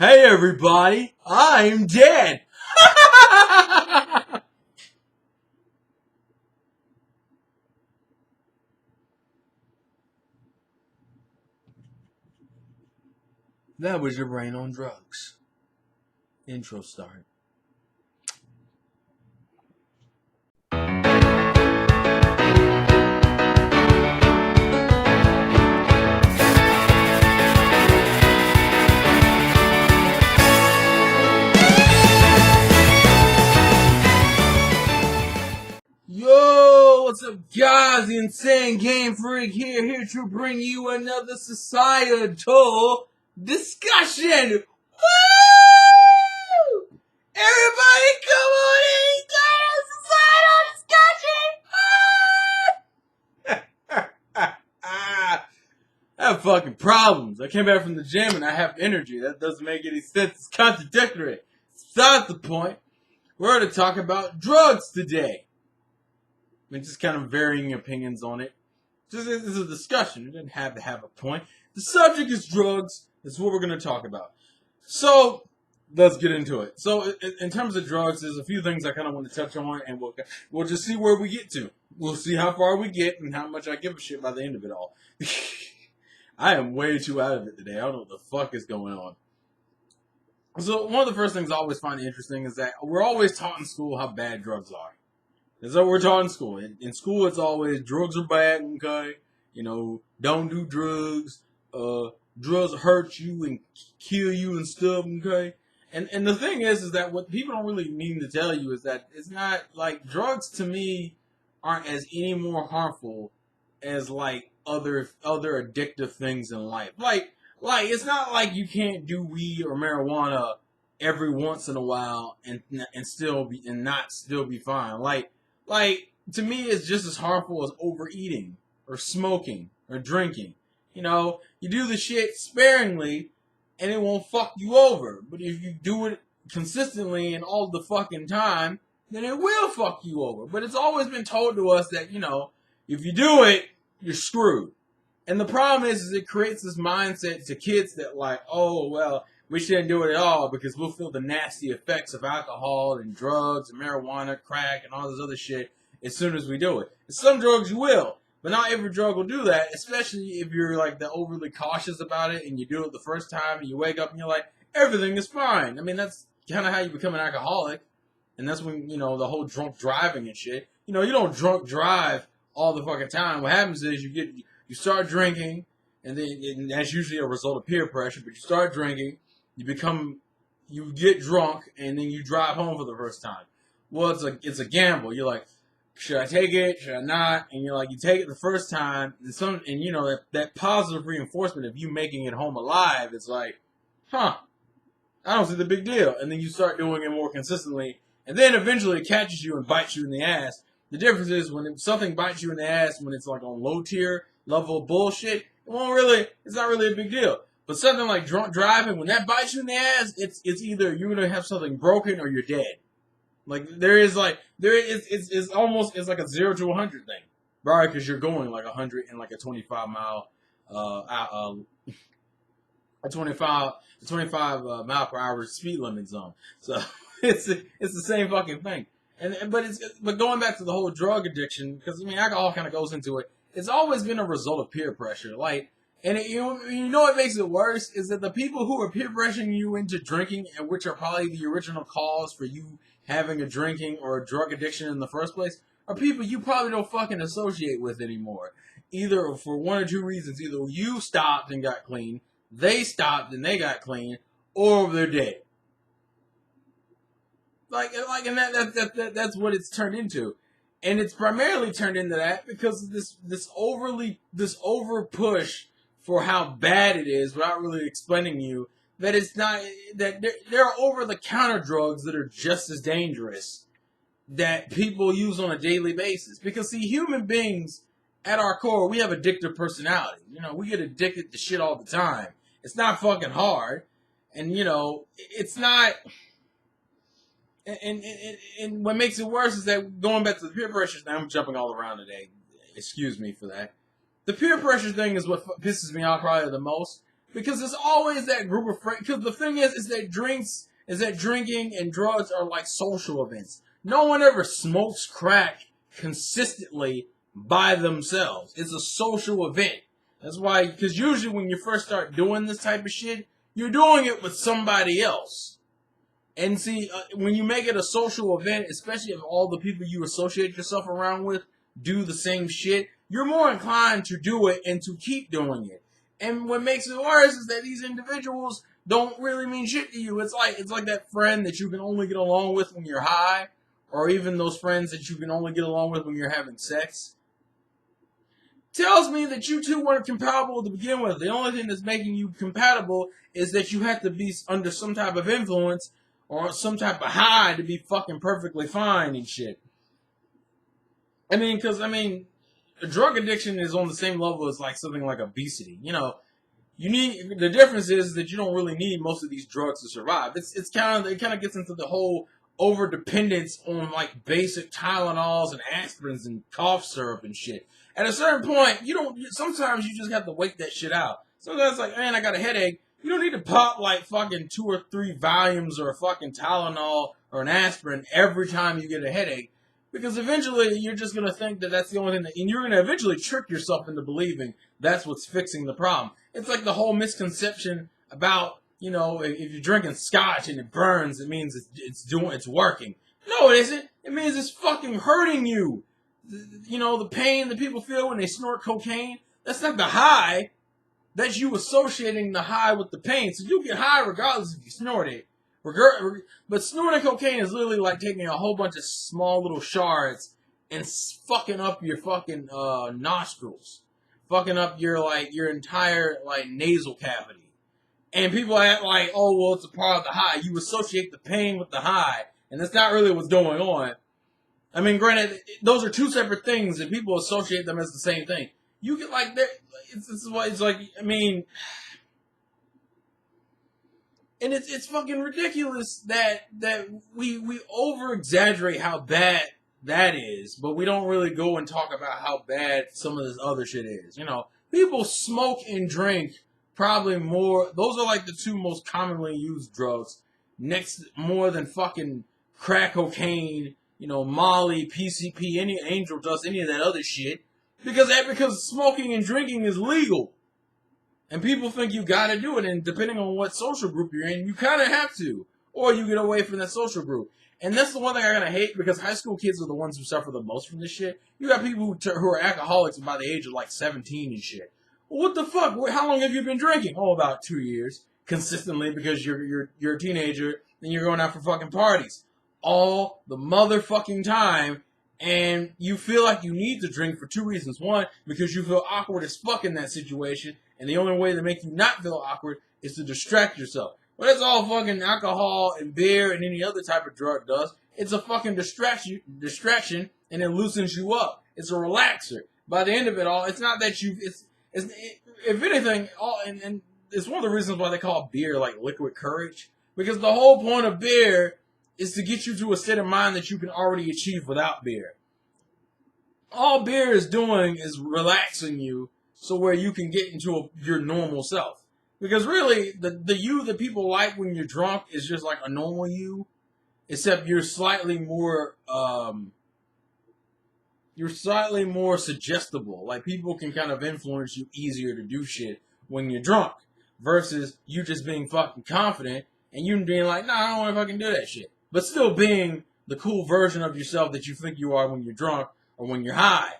Hey everybody, I'm dead. That was your brain on drugs. Intro start. Yo, what's up guys? The Insane Game Freak here to bring you another societal discussion. Woo! Everybody come on in, societal discussion! I have fucking problems. I came back from the gym and I have energy. That doesn't make any sense. It's contradictory. It's not the point. We're going to talk about drugs today. I mean, just kind of varying opinions on it. Just this is a discussion. It didn't have to have a point. The subject is drugs. That's what we're going to talk about. So, let's get into it. So, in terms of drugs, there's a few things I kind of want to touch on, and we'll just see where we get to. We'll see how far we get and how much I give a shit by the end of it all. I am way too out of it today. I don't know what the fuck is going on. So, one of the first things I always find interesting is that we're always taught in school how bad drugs are. That's what we're taught in school. In school, it's always drugs are bad, okay? You know, don't do drugs. Drugs hurt you and kill you and stuff, okay? And the thing is that what people don't really mean to tell you is that it's not like drugs to me aren't as any more harmful as like other addictive things in life. Like it's not like you can't do weed or marijuana every once in a while and not still be fine. Like, to me, it's just as harmful as overeating or smoking or drinking. You know, you do the shit sparingly and it won't fuck you over. But if you do it consistently and all the fucking time, then it will fuck you over. But it's always been told to us that, you know, if you do it, you're screwed. And the problem is it creates this mindset to kids that like, oh, well, we shouldn't do it at all because we'll feel the nasty effects of alcohol and drugs and marijuana, crack, and all this other shit as soon as we do it. And some drugs you will, but not every drug will do that, especially if you're like the overly cautious about it and you do it the first time and you wake up and you're like, everything is fine. I mean, that's kind of how you become an alcoholic. And that's when, you know, the whole drunk driving and shit. You know, you don't drunk drive all the fucking time. What happens is you start drinking, and that's usually a result of peer pressure, but you start drinking, you get drunk, and then you drive home for the first time. Well, it's a gamble. You're like, should I take it? Should I not? And you're like, you take it the first time, and you know, that positive reinforcement of you making it home alive, it's like, huh, I don't see the big deal. And then you start doing it more consistently, and then eventually it catches you and bites you in the ass. The difference is when something bites you in the ass, when it's like on low tier level bullshit, it's not really a big deal. But something like drunk driving, when that bites you in the ass, it's either you're gonna have something broken or you're dead. Like it's like a 0 to 100 thing, right? Because you're going like 100 in like a 25 mile, a 25 mile per hour speed limit zone. So it's the same fucking thing. But going back to the whole drug addiction, because I mean alcohol kind of goes into it. It's always been a result of peer pressure. You know what makes it worse is that the people who are peer pressuring you into drinking, and which are probably the original cause for you having a drinking or a drug addiction in the first place, are people you probably don't fucking associate with anymore. Either for one or two reasons. Either you stopped and got clean, they stopped and they got clean, or they're dead. And that's what it's turned into. And it's primarily turned into that because of this over push for how bad it is without really explaining to you that it's not, that there are over the counter drugs that are just as dangerous that people use on a daily basis. Because see, human beings at our core, we have addictive personality. You know, we get addicted to shit all the time. It's not fucking hard. And you know, it's not. And what makes it worse is that going back to the peer pressure thing, I'm jumping all around today. Excuse me for that. The peer pressure thing is what pisses me off probably the most Because there's always that group of friends. Because the thing is that drinking and drugs are like social events. No one ever smokes crack consistently by themselves. It's a social event. That's why, because usually when you first start doing this type of shit, you're doing it with somebody else. And see, when you make it a social event, especially if all the people you associate yourself around with do the same shit, you're more inclined to do it and to keep doing it. And what makes it worse is that these individuals don't really mean shit to you. It's like that friend that you can only get along with when you're high, or even those friends that you can only get along with when you're having sex. Tells me that you two weren't compatible to begin with. The only thing that's making you compatible is that you have to be under some type of influence or some type of high to be fucking perfectly fine and shit. Drug addiction is on the same level as like something like obesity. The difference is that you don't really need most of these drugs to survive. It kind of gets into the whole over dependence on like basic Tylenols and aspirins and cough syrup and shit. At a certain point, sometimes you just have to wait that shit out. Sometimes it's like, man, I got a headache. You don't need to pop like fucking 2 or 3 volumes or a fucking Tylenol or an aspirin every time you get a headache. Because eventually you're just going to think that that's the only thing and you're going to eventually trick yourself into believing that's what's fixing the problem. It's like the whole misconception about, if you're drinking scotch and it burns, it means it's working. No, it isn't. It means it's fucking hurting you. The pain that people feel when they snort cocaine, that's not the high. That's you associating the high with the pain. So you'll get high regardless if you snort it. But snorting cocaine is literally like taking a whole bunch of small little shards and fucking up your fucking nostrils. Fucking up your entire nasal cavity. And people act like, oh, well, it's a part of the high. You associate the pain with the high. And that's not really what's going on. Granted, those are two separate things, and people associate them as the same thing. You get and it's fucking ridiculous that we over exaggerate how bad that is, but we don't really go and talk about how bad some of this other shit is. People smoke and drink probably more. Those are like the 2 most commonly used drugs, next more than fucking crack cocaine. Molly, PCP, any angel dust, any of that other shit. Because smoking and drinking is legal. And people think you gotta do it, and depending on what social group you're in, you kinda have to. Or you get away from that social group. And that's the one thing I gotta hate, because high school kids are the ones who suffer the most from this shit. You got people who are alcoholics by the age of 17 and shit. Well, what the fuck? How long have you been drinking? Oh, about 2 years. Consistently, because you're a teenager, and you're going out for fucking parties. All the motherfucking time, and you feel like you need to drink for 2 reasons. One, because you feel awkward as fuck in that situation, and the only way to make you not feel awkward is to distract yourself. Well, that's all fucking alcohol and beer and any other type of drug does. It's a fucking distraction, and it loosens you up. It's a relaxer. By the end of it all, it's not that if anything, and it's one of the reasons why they call beer like liquid courage, because the whole point of beer is to get you to a state of mind that you can already achieve without beer. All beer is doing is relaxing you so where you can get into your normal self. Because really, the you that people like when you're drunk is just like a normal you, except you're slightly more suggestible. Like, people can kind of influence you easier to do shit when you're drunk, versus you just being fucking confident and you being like, nah, I don't want to fucking do that shit. But still being the cool version of yourself that you think you are when you're drunk or when you're high.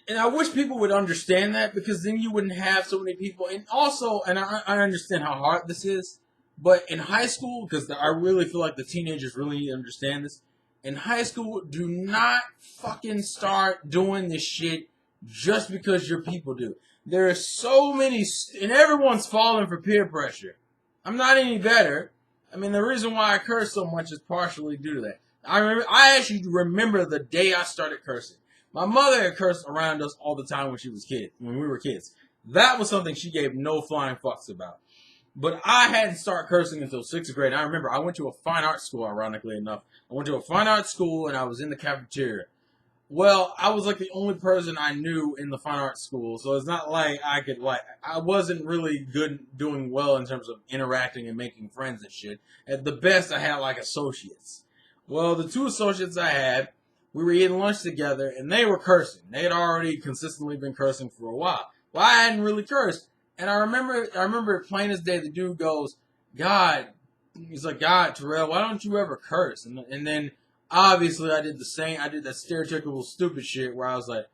And I wish people would understand that, because then you wouldn't have so many people. And also, and I understand how hard this is, but in high school, because I really feel like the teenagers really need to understand this, in high school, do not fucking start doing this shit just because your people do. There are so many, and everyone's falling for peer pressure. I'm not any better. The reason why I curse so much is partially due to that. I actually remember the day I started cursing. My mother had cursed around us all the time when we were kids. That was something she gave no flying fucks about. But I hadn't started cursing until 6th grade. I remember I went to a fine arts school, ironically enough. I went to a fine arts school, and I was in the cafeteria. Well, I was like the only person I knew in the fine arts school, so it's not like I wasn't really good doing well in terms of interacting and making friends and shit. At the best, I had like associates. Well, the two associates I had, we were eating lunch together, and they were cursing. They had already consistently been cursing for a while. Well, I hadn't really cursed, and I remember it plain as day. The dude goes, "God," he's like, "God, Terrell, why don't you ever curse?" And then obviously I did the same. I did that stereotypical stupid shit where I was like,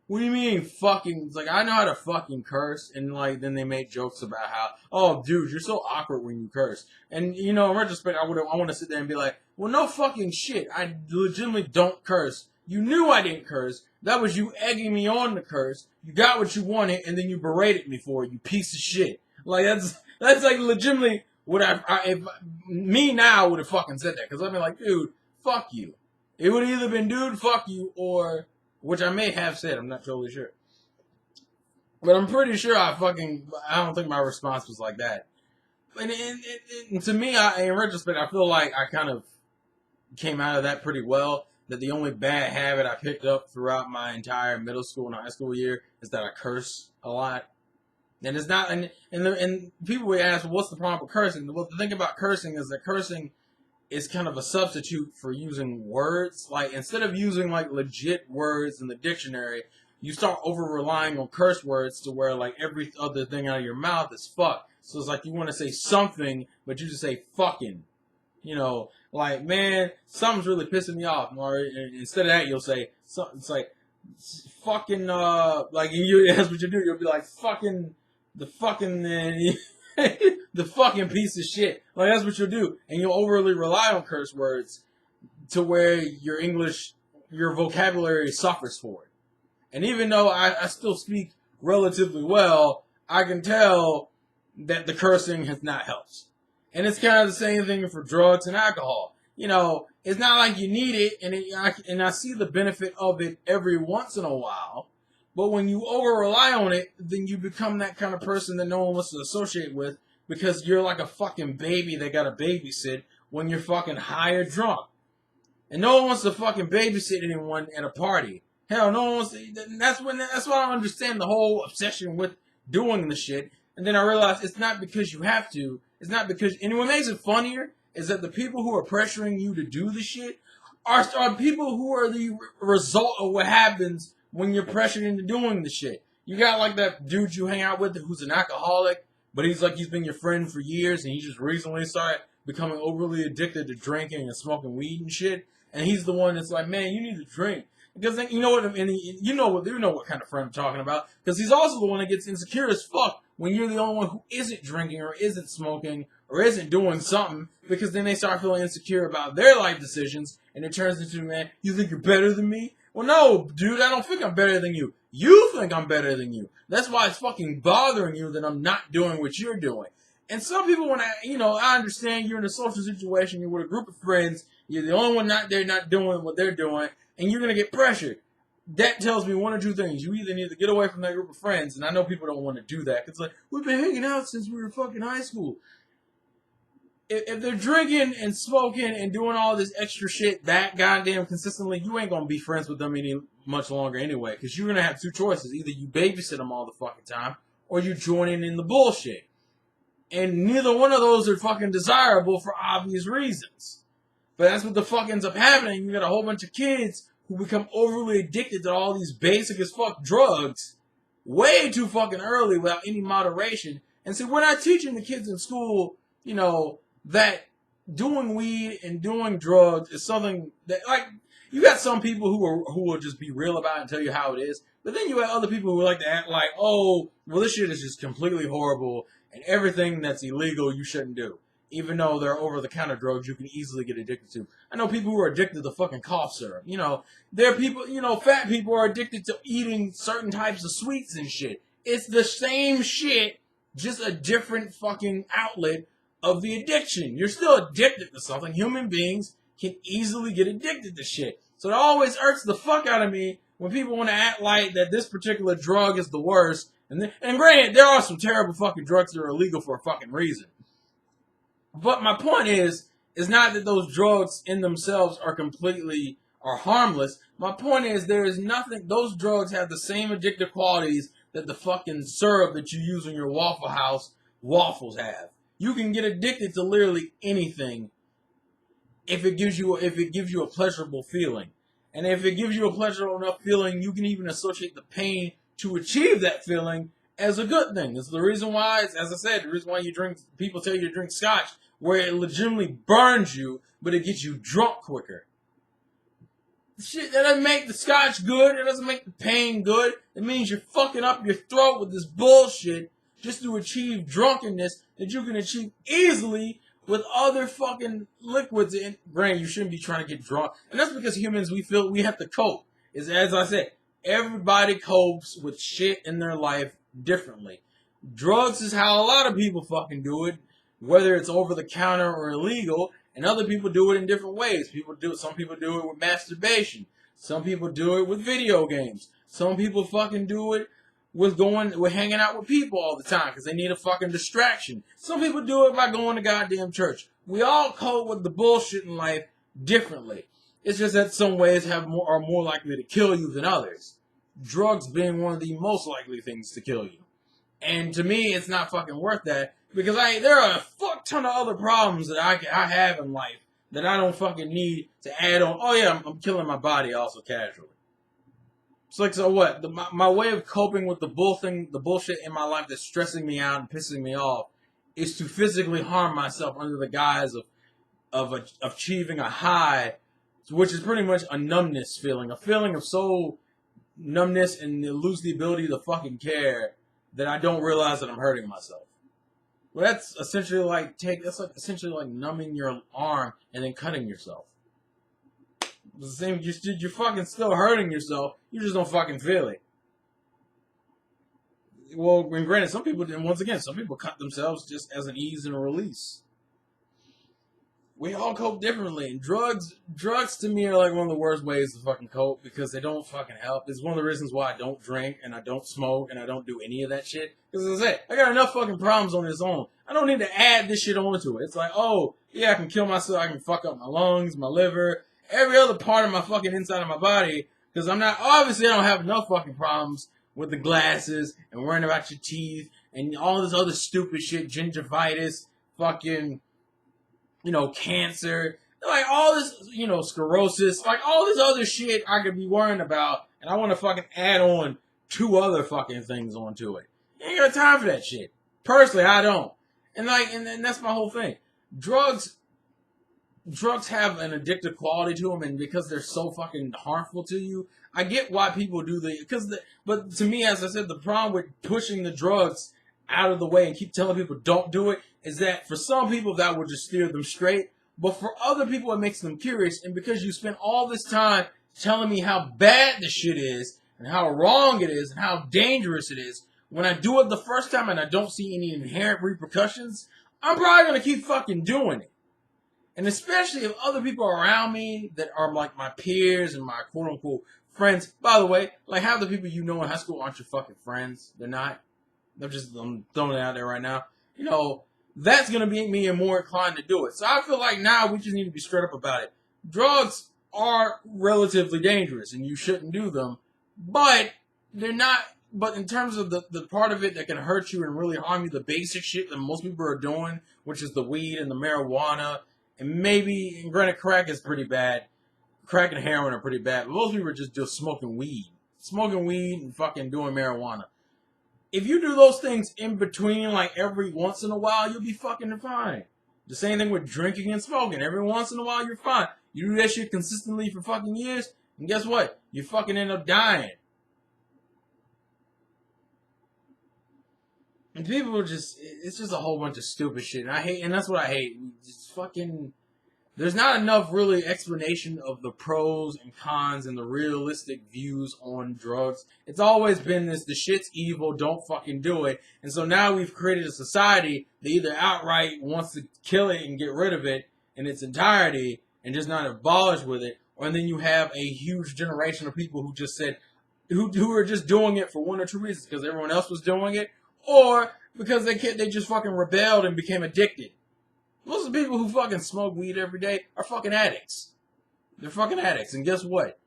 "What do you mean fucking?" It's like I know how to fucking curse, and like then they made jokes about how, "Oh, dude, you're so awkward when you curse." And in retrospect, I want to sit there and be like, "Well, no fucking shit. I legitimately don't curse. You knew I didn't curse. That was you egging me on to curse. You got what you wanted, and then you berated me for it. You piece of shit." Like that's like legitimately what if me now would have fucking said that because I'd be like, "Dude, fuck you." It would have either been, "Dude, fuck you," or which I may have said. I'm not totally sure, but I'm pretty sure I don't think my response was like that. And to me, in retrospect, I feel like I kind of came out of that pretty well. That the only bad habit I picked up throughout my entire middle school and high school year is that I curse a lot. And it's not, and people would ask, well, "What's the problem with cursing?" Well, the thing about cursing is that cursing is kind of a substitute for using words. Like, instead of using like legit words in the dictionary, you start over relying on curse words to where like every other thing out of your mouth is fuck. So it's like you want to say something, but you just say fucking. Like, "Man, something's really pissing me off." Or instead of that, you'll say something. It's like fucking. Like that's what you do. You'll be like fucking the fucking. The fucking piece of shit. Like, that's what you'll do. And you'll overly rely on curse words to where your vocabulary suffers for it. And even though I still speak relatively well, I can tell that the cursing has not helped. And it's kind of the same thing for drugs and alcohol. It's not like you need it, and I see the benefit of it every once in a while. But when you over rely on it, then you become that kind of person that no one wants to associate with because you're like a fucking baby that got to babysit when you're fucking high or drunk. And no one wants to fucking babysit anyone at a party. Hell, no one wants to. That's why I don't understand the whole obsession with doing the shit. And then I realized it's not because you have to. It's not because. And what makes it funnier is that the people who are pressuring you to do the shit are people who are the result of what happens when you're pressured into doing the shit. You got like that dude you hang out with who's an alcoholic, but he's been your friend for years, and he just recently started becoming overly addicted to drinking and smoking weed and shit. And he's the one that's like, "Man, you need to drink." Because then, you know what kind of friend I'm talking about. Because he's also the one that gets insecure as fuck when you're the only one who isn't drinking or isn't smoking or isn't doing something. Because then they start feeling insecure about their life decisions, and it turns into, "Man, you think you're better than me?" Well, no, dude, I don't think I'm better than you. You think I'm better than you. That's why it's fucking bothering you that I'm not doing what you're doing. And some people, I understand you're in a social situation, you're with a group of friends, you're the only one not there not doing what they're doing, and you're going to get pressured. That tells me one or two things. You either need to get away from that group of friends, and I know people don't want to do that. It's like, "We've been hanging out since we were fucking high school." If they're drinking and smoking and doing all this extra shit that goddamn consistently, you ain't gonna be friends with them any much longer anyway. Because you're gonna have two choices: either you babysit them all the fucking time, or you join in the bullshit. And neither one of those are fucking desirable for obvious reasons. But that's what the fuck ends up happening. You got a whole bunch of kids who become overly addicted to all these basic as fuck drugs way too fucking early without any moderation. And so we're not teaching the kids in school, that doing weed and doing drugs is something that, like, you got some people who will just be real about it and tell you how it is. But then you have other people who like to act like, "Oh, well, this shit is just completely horrible and everything that's illegal you shouldn't do." Even though they're over-the-counter drugs you can easily get addicted to. I know people who are addicted to fucking cough syrup. There are people, fat people are addicted to eating certain types of sweets and shit. It's the same shit, just a different fucking outlet of the addiction. You're still addicted to something. Human beings can easily get addicted to shit. So it always irks the fuck out of me when people want to act like that this particular drug is the worst. And granted, there are some terrible fucking drugs that are illegal for a fucking reason. But my point is not that those drugs in themselves are completely are harmless. My point is, there is nothing. Those drugs have the same addictive qualities that the fucking syrup that you use in your Waffle House waffles have. You can get addicted to literally anything if it gives you a pleasurable feeling. And if it gives you a pleasurable enough feeling, you can even associate the pain to achieve that feeling as a good thing. It's the reason why, as I said, the reason why people tell you to drink scotch, where it legitimately burns you, but it gets you drunk quicker. Shit, that doesn't make the scotch good. It doesn't make the pain good. It means you're fucking up your throat with this bullshit just to achieve drunkenness that you can achieve easily with other fucking liquids. And granted, you shouldn't be trying to get drunk. And that's because humans, we feel we have to cope. Is, as I said, everybody copes with shit in their life differently. Drugs is how a lot of people fucking do it, whether it's over the counter or illegal. And other people do it in different ways. Some people do it with masturbation. Some people do it with video games. Some people fucking do it with hanging out with people all the time because they need a fucking distraction. Some people do it by going to goddamn church. We all cope with the bullshit in life differently. It's just that some ways are more likely to kill you than others. Drugs being one of the most likely things to kill you. And to me, it's not fucking worth that. Because there are a fuck ton of other problems that I have in life that I don't fucking need to add on. Oh yeah, I'm killing my body also casually. It's like, so what? My way of coping with the bullshit in my life that's stressing me out and pissing me off is to physically harm myself under the guise of achieving a high, which is pretty much a numbness feeling. A feeling of soul numbness and lose the ability to fucking care that I don't realize that I'm hurting myself. Well, that's essentially like numbing your arm and then cutting yourself. It's the same. You're fucking still hurting yourself. You just don't fucking feel it. Well, and granted, some people cut themselves just as an ease and a release. We all cope differently, and drugs to me are like one of the worst ways to fucking cope because they don't fucking help. It's one of the reasons why I don't drink and I don't smoke and I don't do any of that shit. Because as I said, I got enough fucking problems on its own. I don't need to add this shit onto it. It's like, oh, yeah, I can kill myself. I can fuck up my lungs, my liver, every other part of my fucking inside of my body. Because obviously I don't have enough fucking problems with the glasses and worrying about your teeth and all this other stupid shit, gingivitis, fucking, cancer, like all this, sclerosis, like all this other shit I could be worrying about, and I want to fucking add on 2 other fucking things onto it. You ain't got time for that shit. Personally, I don't. And that's my whole thing. Drugs have an addictive quality to them, and because they're so fucking harmful to you, I get why people do but to me, as I said, the problem with pushing the drugs out of the way and keep telling people don't do it is that for some people that will just steer them straight, but for other people it makes them curious. And because you spend all this time telling me how bad the shit is and how wrong it is and how dangerous it is, when I do it the first time and I don't see any inherent repercussions, I'm probably going to keep fucking doing it. And especially if other people are around me that are like my peers and my quote unquote friends. By the way, like half the people you know in high school aren't your fucking friends. They're not. I'm throwing it out there right now. That's going to make me more inclined to do it. So I feel like now we just need to be straight up about it. Drugs are relatively dangerous and you shouldn't do them, but they're not. But in terms of the part of it that can hurt you and really harm you, the basic shit that most people are doing, which is the weed and the marijuana, and granted, crack is pretty bad. Crack and heroin are pretty bad, but most people are just smoking weed. Smoking weed and fucking doing marijuana. If you do those things in between, like every once in a while, you'll be fucking fine. The same thing with drinking and smoking. Every once in a while, you're fine. You do that shit consistently for fucking years, and guess what? You fucking end up dying. And people it's just a whole bunch of stupid shit. And that's what I hate. Just fucking, there's not enough really explanation of the pros and cons and the realistic views on drugs. It's always been the shit's evil, don't fucking do it. And so now we've created a society that either outright wants to kill it and get rid of it in its entirety and just not abolish with it. Or then you have a huge generation of people who just said, who are just doing it for one or two reasons, because everyone else was doing it, or because they just fucking rebelled and became addicted. Most of the people who fucking smoke weed every day are fucking addicts. They're fucking addicts. And guess what?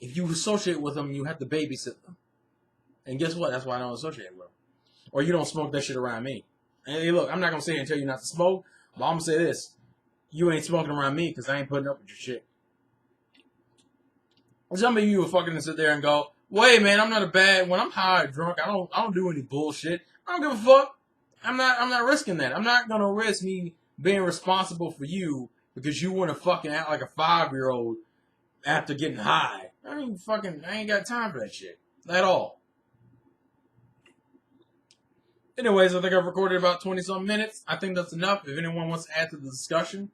If you associate with them, you have to babysit them. And guess what? That's why I don't associate with them. Or you don't smoke that shit around me. And hey, look, I'm not going to sit here and tell you not to smoke, but I'm going to say this. You ain't smoking around me because I ain't putting up with your shit. Some of you will fucking sit there and go, wait, man, I'm not a bad, when I'm high or drunk, I don't do any bullshit. I don't give a fuck. I'm not risking that. I'm not going to risk me being responsible for you because you want to fucking act like a 5-year-old after getting high. I ain't got time for that shit. At all. Anyways, I think I've recorded about 20-something minutes. I think that's enough. If anyone wants to add to the discussion,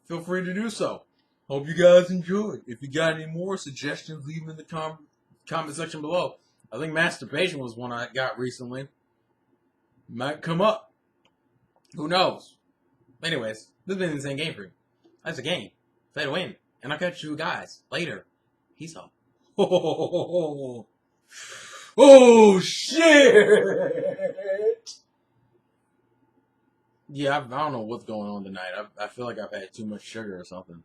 feel free to do so. Hope you guys enjoyed. If you got any more suggestions, leave them in the comment section below. I think masturbation was one I got recently. Might come up. Who knows? Anyways, this has been an insane game for you. That's a game. Play to win. And I'll catch you guys later. Peace out. Oh, shit! Yeah, I don't know what's going on tonight. I feel like I've had too much sugar or something.